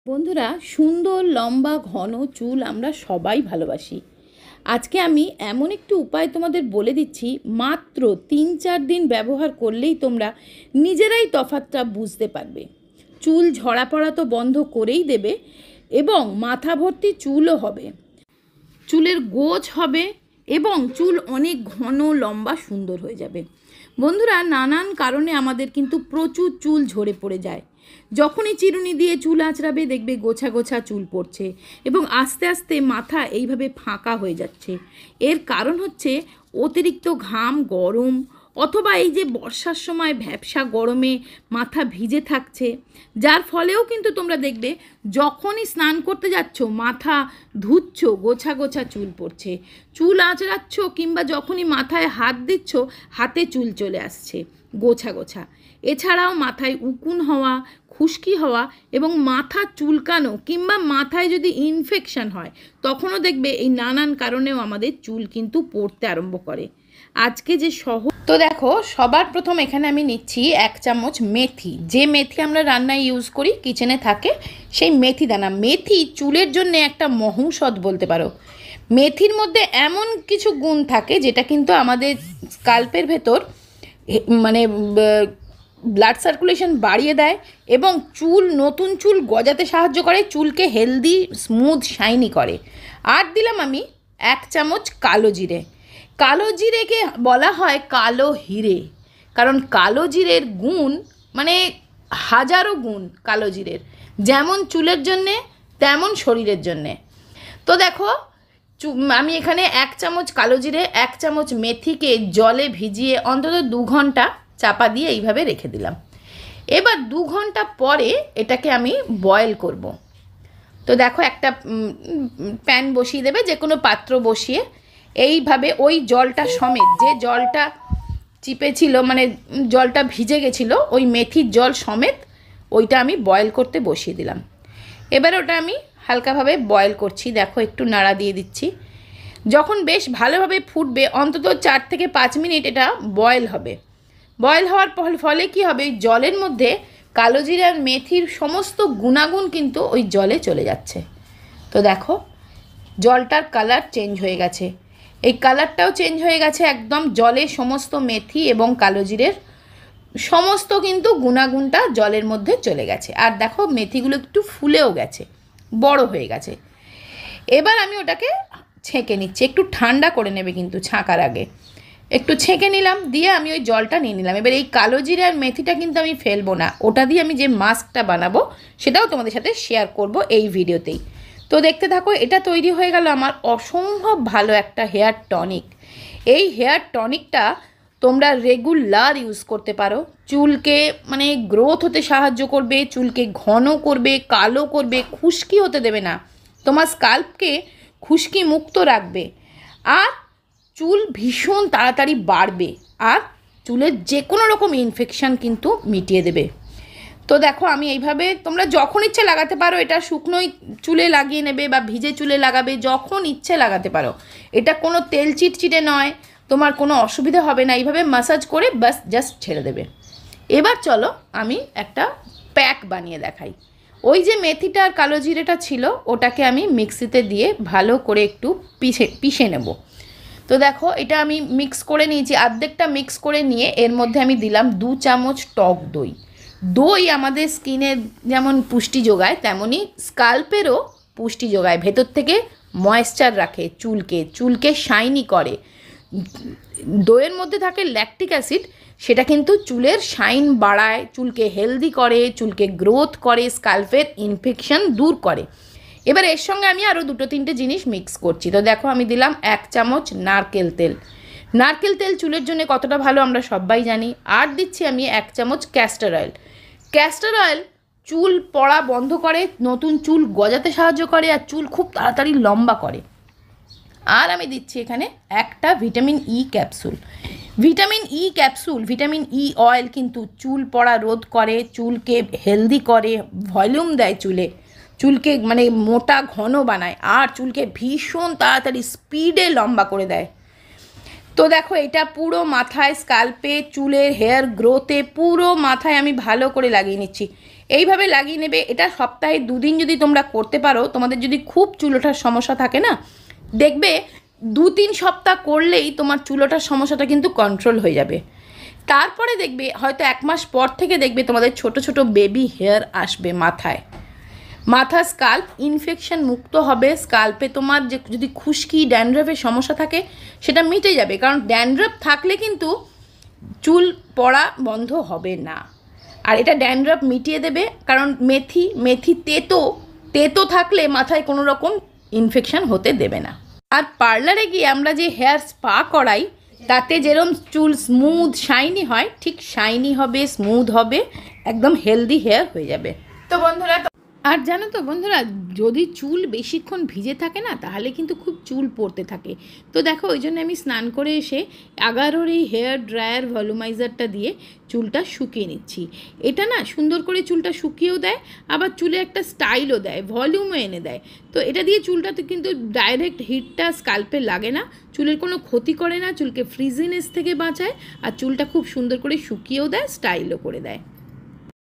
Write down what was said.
বন্ধুরা, সুন্দর লম্বা ঘন চুল আমরা সবাই ভালোবাসি। আজকে আমি এমন একটি উপায় তোমাদের বলে দিচ্ছি, মাত্র 3-4 দিন ব্যবহার করলেই তোমরা নিজেরাই তফাৎটা বুঝতে পারবে। চুল ঝরা পড়া তো বন্ধ করেই দেবে এবং মাথা ভর্তি চুলও হবে, চুলের গোছ হবে এবং চুল অনেক ঘন লম্বা সুন্দর হয়ে যাবে। বন্ধুরা, নানান কারণে আমাদের কিন্তু প্রচুর চুল ঝরে পড়ে যায়। যখনই চিরুনি দিয়ে চুল আঁচড়াবে দেখবে গোছা গোছা চুল পড়ছে এবং আস্তে আস্তে মাথা এইভাবে ফাঁকা হয়ে যাচ্ছে। এর কারণ হচ্ছে অতিরিক্ত ঘাম, গরম, অথবা এই যে বর্ষার সময় ভ্যাপসা গরমে মাথা ভিজে থাকছে, যার ফলেও কিন্তু তোমরা দেখবে যখনই স্নান করতে যাচ্ছ, মাথা ধুচ্ছ, গোছা গোছা চুল পড়ছে। চুল আঁচড়াচ্ছ কিংবা যখনই মাথায় হাত দিচ্ছ, হাতে চুল চলে আসছে গোছা গোছা। এছাড়াও মাথায় উকুন হওয়া, খুশকি হওয়া এবং মাথা চুলকানো কিংবা মাথায় যদি ইনফেকশন হয়, তখনও দেখবে এই নানান কারণেও আমাদের চুল কিন্তু পড়তে আরম্ভ করে। আজকে যে তো দেখো, সবার প্রথম এখানে আমি নিচ্ছি 1 চামচ মেথি। যে মেথি আমরা রান্নায় ইউজ করি, কিচেনে থাকে, সেই মেথি দানা। মেথি চুলের জন্য একটা মহৌষধ বলতে পারো। মেথির মধ্যে এমন কিছু গুণ থাকে যেটা কিন্তু আমাদের স্কাল্পের ভেতর মানে ব্লাড সার্কুলেশন বাড়িয়ে দেয় এবং নতুন চুল গজাতে সাহায্য করে, চুলকে হেলদি, স্মুথ, শাইনি করে। আর দিলাম আমি 1 চামচ কালো জিরে। কালো জিরেকে বলা হয় কালো হিরে, কারণ কালো জিরের গুণ মানে হাজারো গুণ কালো জিরের, যেমন চুলের জন্যে তেমন শরীরের জন্যে। তো দেখো, আমি এখানে 1 চামচ কালো জিরে, 1 চামচ মেথিকে জলে ভিজিয়ে অন্তত 2 ঘন্টা চাপা দিয়ে এইভাবে রেখে দিলাম। এবার 2 ঘন্টা পরে এটাকে আমি বয়েল করব। তো দেখো, একটা প্যান বসিয়ে দেবে, যে কোনো পাত্র বসিয়ে এইভাবে ওই জলটা সমেত, যে জলটা চিপেছিল মানে জলটা ভিজে গেছিলো, ওই মেথির জল সমেত ওইটা আমি বয়েল করতে বসিয়ে দিলাম। এবার ওটা আমি হালকাভাবে বয়েল করছি। দেখো, একটু নাড়া দিয়ে দিচ্ছি। যখন বেশ ভালোভাবে ফুটবে, অন্তত 4 থেকে 5 মিনিট এটা বয়েল হবে। বয়েল হওয়ার ফলে কি হবে, ওই জলের মধ্যে কালো জিরা আর মেথির সমস্ত গুণাগুণ কিন্তু ওই জলে চলে যাচ্ছে। তো দেখো, জলটার কালার চেঞ্জ হয়ে গেছে, এই কালারটাও চেঞ্জ হয়ে গেছে একদম। জলে সমস্ত মেথি এবং কালো জিরের সমস্ত কিন্তু গুণাগুণটা জলের মধ্যে চলে গেছে। আর দেখো, মেথিগুলো একটু ফুলেও গেছে, বড় হয়ে গেছে। এবার আমি ওটাকে ছেঁকে নিচ্ছি। একটু ঠান্ডা করে নেবে কিন্তু ছাঁকার আগে। একটু ছেঁকে নিলাম, দিয়ে আমি ওই জলটা নিয়ে নিলাম। এবার এই কালো জিরে আর মেথিটা কিন্তু আমি ফেলবো না, ওটা দিয়ে আমি যে মাস্কটা বানাবো সেটাও তোমাদের সাথে শেয়ার করব এই ভিডিওতেই। তো দেখতে থাকো। এটা তৈরি হয়ে গেল আমার অসম্ভব ভালো একটা হেয়ার টনিক। এই হেয়ার টনিকটা তোমরা রেগুলার ইউজ করতে পারো। চুলকে মানে গ্রোথ হতে সাহায্য করবে, চুলকে ঘন করবে, কালো করবে, খুশকি হতে দেবে না, তোমার স্কাল্পকে খুশকি মুক্ত রাখবে, আর চুল ভীষণ তাড়াতাড়ি বাড়বে, আর চুলের যে কোনো রকম ইনফেকশান কিন্তু মিটিয়ে দেবে। তো দেখো, আমি এইভাবে তোমরা যখন ইচ্ছে লাগাতে পারো। এটা শুকনোই চুলে লাগিয়ে নেবে বা ভিজে চুলে লাগাবে, যখন ইচ্ছে লাগাতে পারো। এটা কোনো তেল চিটচিটে নয়, তোমার কোনো অসুবিধা হবে না। এইভাবে ম্যাসাজ করে বাস জাস্ট ছেড়ে দেবে। এবার চলো আমি একটা প্যাক বানিয়ে দেখাই। ওই যে মেথিটা আর কালো জিরেটা ছিল, ওটাকে আমি মিক্সিতে দিয়ে ভালো করে একটু পিষে নেব। তো দেখো, এটা আমি মিক্স করে নিয়েছি। অর্ধেকটা মিক্স করে নিয়ে এর মধ্যে আমি দিলাম 2 চামচ টক দই। দই আমাদের স্কিনে যেমন পুষ্টি যোগায়, তেমনই স্কাল্পেরও পুষ্টি যোগায়। ভেতর থেকে ময়েশ্চার রাখে, চুলকে শাইনি করে। দইয়ের মধ্যে থাকে ল্যাকটিক অ্যাসিড, সেটা কিন্তু চুলের শাইন বাড়ায়, চুলকে হেলদি করে, চুলকে গ্রোথ করে, স্কাল্পের ইনফেকশন দূর করে। এবার এর সঙ্গে আমি আরও 2-3টে জিনিস মিক্স করছি। তো দেখো, আমি দিলাম 1 চামচ নারকেল তেল। নারকেল তেল চুলের জন্য কতটা ভালো আমরা সবাই জানি। আর দিচ্ছি আমি 1 চামচ ক্যাস্টর অয়েল। ক্যাস্টর অয়েল চুল পড়া বন্ধ করে, নতুন চুল গজাতে সাহায্য করে, আর চুল খুব তাড়াতাড়ি লম্বা করে। আর আমি দিচ্ছি এখানে একটা vitamin E capsule. Vitamin E oil কিন্তু চুল পড়া রোধ করে, চুলকে হেলদি করে, ভলিউম দেয়, চুলকে মানে মোটা ঘন বানায়, আর চুলকে ভীষণ তাড়াতাড়ি স্পিডে লম্বা করে দেয়। তো দেখো, এটা পুরো মাথায়, স্কাল্পে, চুলের হেয়ার গ্রোথে পুরো মাথায় আমি ভালো করে লাগিয়ে নিচ্ছি। এইভাবে লাগিয়ে নেবে। এটা সপ্তাহে 2 দিন যদি তোমরা করতে পারো, তোমাদের যদি খুব চুল ওঠার সমস্যা থাকে না, দেখবে 2-3 সপ্তাহ করলেই তোমার চুল ওঠার সমস্যাটা কিন্তু কন্ট্রোল হয়ে যাবে। তারপরে দেখবে হয়তো 1 মাস পর থেকে দেখবে তোমাদের ছোট ছোট বেবি হেয়ার আসবে মাথায়। মাথা স্কাল্প ইনফেকশন মুক্ত হবে। স্কাল্পে তোমার যে যদি খুশকি ড্যান্ড্রাফের সমস্যা থাকে সেটা মিটে যাবে, কারণ ড্যান্ড্রাফ থাকলে কিন্তু চুল পড়া বন্ধ হবে না। আর এটা ড্যান্ড্রাফ মিটিয়ে দেবে, কারণ মেথি তেতো থাকলে মাথায় কোনো রকম ইনফেকশন হতে দেবে না। আর পার্লারে গিয়ে আমরা যে হেয়ার স্পা করাই, তাতে যেরকম চুল স্মুথ শাইনি হয়, ঠিক শাইনি হবে, স্মুথ হবে, একদম হেলদি হেয়ার হয়ে যাবে। তো বন্ধুরা, আর জানো তো বন্ধুরা, যদি চুল বেশিক্ষণ ভিজে থাকে না, তাহলে কিন্তু খুব চুল পড়তে থাকে। তো দেখো, ওই জন্য আমি স্নান করে এসে আগারোর এই হেয়ার ড্রায়ার ভলিউমাইজারটা দিয়ে চুলটা শুকিয়ে নিচ্ছি। এটা না সুন্দর করে চুলটা শুকিয়েও দেয়, আবার চুলে একটা স্টাইলও দেয়, ভলিউমও এনে দেয়। তো এটা দিয়ে চুলটাতে কিন্তু ডাইরেক্ট হিটটা স্কাল্পে লাগে না, চুলের কোনো ক্ষতি করে না, চুলকে ফ্রিজিনেস থেকে বাঁচায়, আর চুলটা খুব সুন্দর করে শুকিয়েও দেয়, স্টাইলও করে দেয়।